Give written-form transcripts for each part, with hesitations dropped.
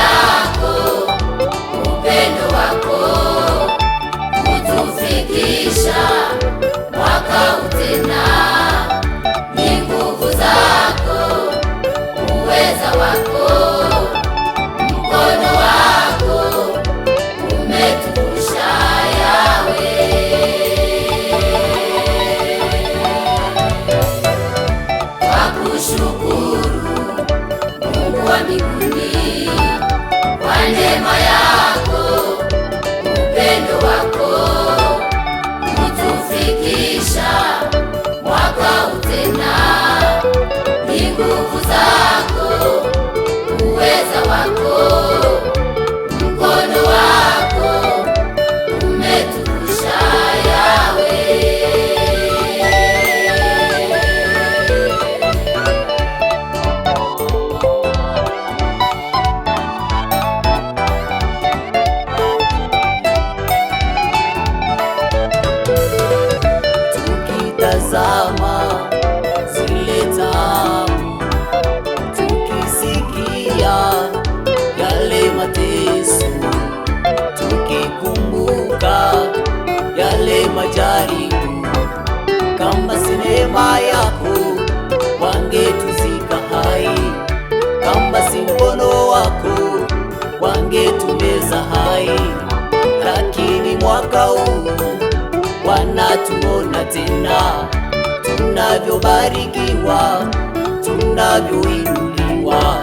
yako, upendo wako kutufikisha mwaka huu tena. Ni nguvu zako, uweza wako, mkono wako umetuvusha Yawe. Twakushukuru Mungu wa mbinguni kwa neema yako, upendo wako kutufikisha mwaka huu tena. Ni nguvu zako, uweza wako, mkono wako umetuvusha Yawe. Tukitazama zile taabu, tukisikia yale mateso, tukikumbuka yale majaribu, kama si neema yako wangetuzika hai, kama si mkono wako wangetumeza hai. Lakini mwaka huu wanatuona tena, tunavyobarikiwa, tunavyoinuliwa,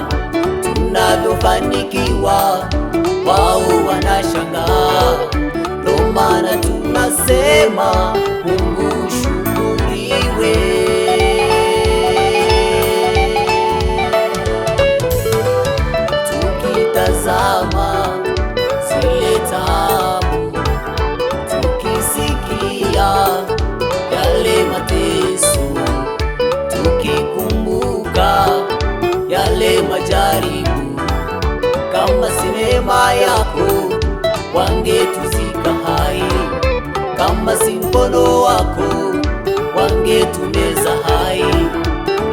tunavyofanikiwa, wao wanashangaa. Ndo maana tunasema Mungu shukuriwe. Tukitazama zile taabu, tukisikia yale mateso, tukikumbuka yale majaribu, kama si neema yako wangetuzika hai, kama si mkono wako wangetumeza hai.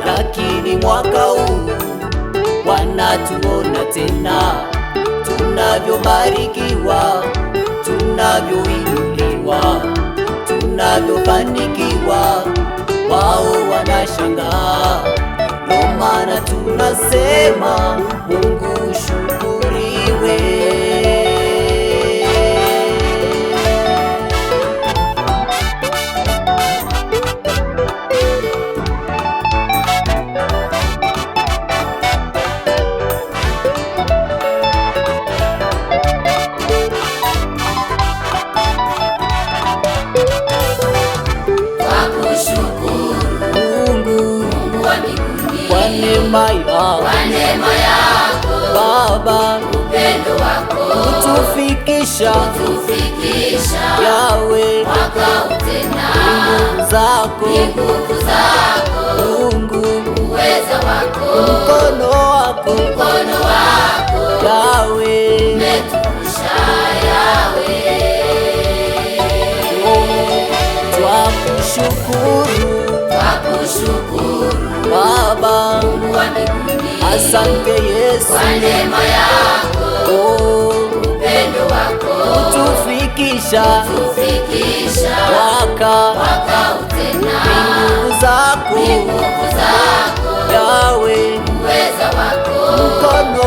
Lakini mwaka huu wanatuona tena, tunavyobarikiwa, tunavyoinuliwa, tunavyofanikiwa, wao wanashangaa. Ndo maana tunasema Mungu shukuriwe. Kwa neema yako Baba, upendo wako kutufikisha Yawe, mwaka huu tena. Nguvu zako Mungu, uweza wako, mkono wako Yawe umetuvusha Yawe. Twakushukuru Baba, Mungu wa mbinguni, asante Yesu kwa neema yako, upendo wako kutufikisha mwaka huu tena. Nguvu zako Yawe, uweza wako, mkono